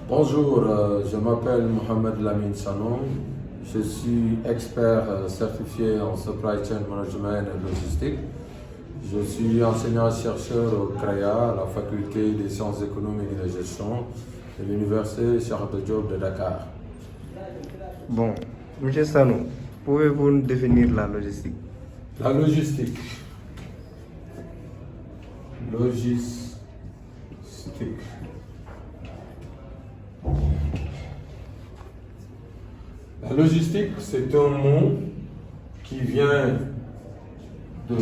Bonjour, je m'appelle Mohamed Lamine Sanon. Je suis expert certifié en supply chain management et logistique. Je suis enseignant-chercheur au CREA, à la faculté des sciences économiques et de gestion de l'université Cheikh Anta Diop de Dakar. Bon, Monsieur Sanon, pouvez-vous nous définir la logistique? La logistique. Logistique. La logistique, c'est un mot qui vient de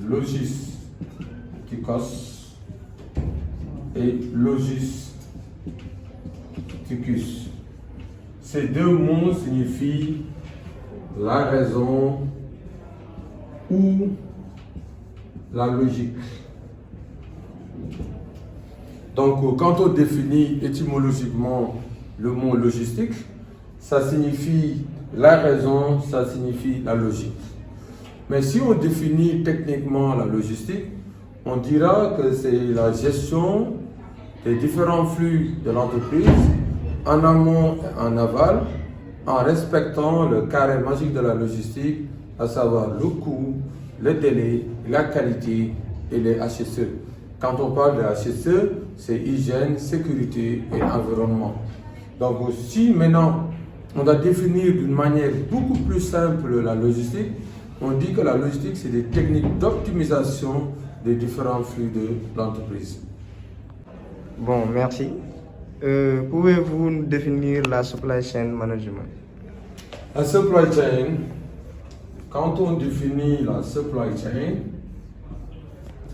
logistikos et logisticus. Ces deux mots signifient la raison ou la logique. Donc, quand on définit étymologiquement le mot logistique, ça signifie la raison, ça signifie la logique. Mais si on définit techniquement la logistique, on dira que c'est la gestion des différents flux de l'entreprise en amont et en aval, en respectant le carré magique de la logistique, à savoir le coût, le délai, la qualité et les HSE. Quand on parle de HSE, c'est hygiène, sécurité et environnement. Donc si maintenant on doit définir d'une manière beaucoup plus simple la logistique, on dit que la logistique c'est des techniques d'optimisation des différents flux de l'entreprise. Bon, merci. Pouvez-vous nous définir la supply chain management? La supply chain, quand on définit la supply chain,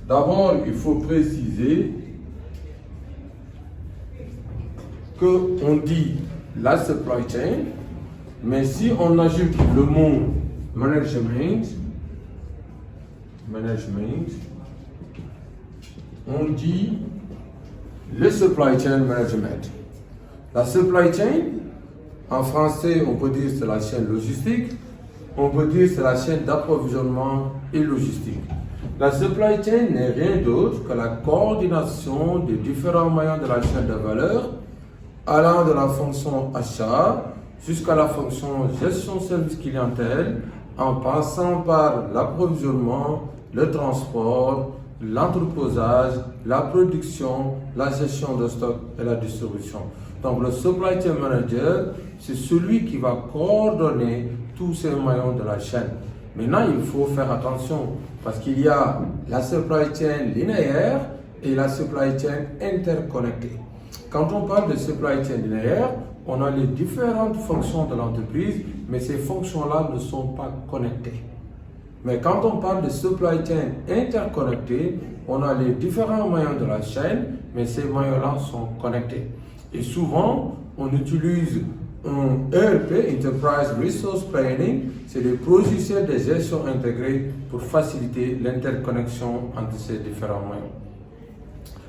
d'abord il faut préciser qu'on dit la supply chain, mais si on ajoute le mot management, on dit le supply chain management. La supply chain, en français, on peut dire c'est la chaîne logistique, on peut dire c'est la chaîne d'approvisionnement et logistique. La supply chain n'est rien d'autre que la coordination des différents maillons de la chaîne de valeur, allant de la fonction achat jusqu'à la fonction gestion service clientèle, en passant par l'approvisionnement, le transport, l'entreposage, la production, la gestion de stock et la distribution. Donc le supply chain manager, c'est celui qui va coordonner tous ces maillons de la chaîne. Maintenant, il faut faire attention parce qu'il y a la supply chain linéaire et la supply chain interconnectée. Quand on parle de supply chain linéaire, on a les différentes fonctions de l'entreprise, mais ces fonctions-là ne sont pas connectées. Mais quand on parle de supply chain interconnectée, on a les différents maillons de la chaîne, mais ces maillons-là sont connectés. Et souvent, on utilise un ERP, Enterprise Resource Planning, c'est des logiciels de gestion intégrés pour faciliter l'interconnexion entre ces différents maillons.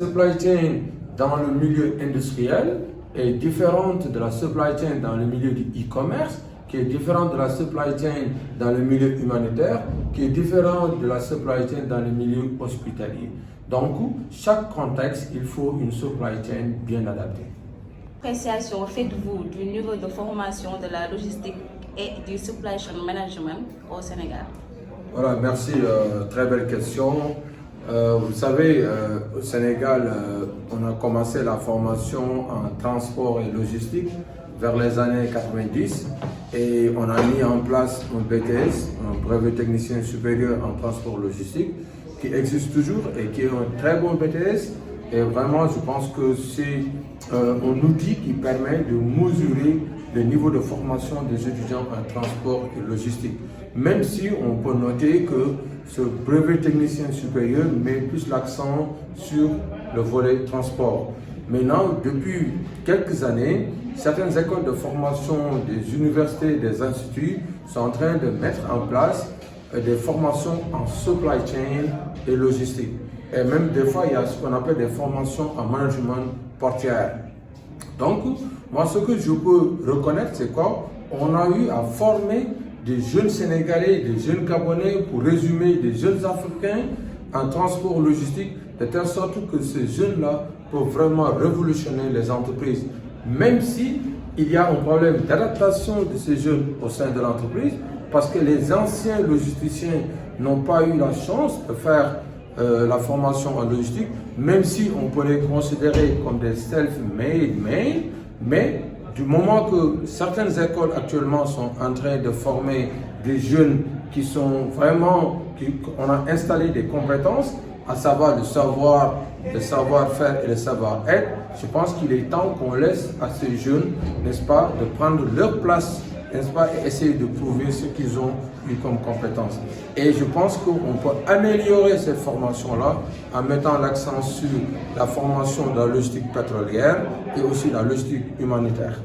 Supply chain dans le milieu industriel est différente de la supply chain dans le milieu du e-commerce, qui est différente de la supply chain dans le milieu humanitaire, qui est différente de la supply chain dans le milieu hospitalier. Donc, chaque contexte, il faut une supply chain bien adaptée. Appréciation faites-vous du niveau de formation de la logistique et du supply chain management au Sénégal? Voilà, merci, très belle question. Vous savez, au Sénégal, on a commencé la formation en transport et logistique vers les années 90 et on a mis en place un BTS, un brevet technicien supérieur en transport logistique, qui existe toujours et qui est un très bon BTS. Et vraiment, je pense que c'est un outil qui permet de mesurer le niveau de formation des étudiants en transport et logistique. Même si on peut noter que ce brevet technicien supérieur met plus l'accent sur le volet transport. Maintenant, depuis quelques années, certaines écoles de formation des universités et des instituts sont en train de mettre en place des formations en supply chain et logistique. Et même des fois, il y a ce qu'on appelle des formations en management portuaire. Donc, moi, ce que je peux reconnaître, c'est quoi? On a eu à former des jeunes Sénégalais, des jeunes Gabonais, pour résumer, des jeunes Africains en transport logistique de telle sorte que ces jeunes-là peuvent vraiment révolutionner les entreprises, même si il y a un problème d'adaptation de ces jeunes au sein de l'entreprise, parce que les anciens logisticiens n'ont pas eu la chance de faire la formation en logistique, même si on peut les considérer comme des self-made men, mais du moment que certaines écoles actuellement sont en train de former des jeunes qui sont vraiment, on a installé des compétences, à savoir le savoir-faire et le savoir-être, je pense qu'il est temps qu'on laisse à ces jeunes, n'est-ce pas, de prendre leur place, n'est-ce pas, et essayer de prouver ce qu'ils ont eu comme compétences. Et je pense qu'on peut améliorer cette formation-là en mettant l'accent sur la formation de la logistique pétrolière et aussi la logistique humanitaire.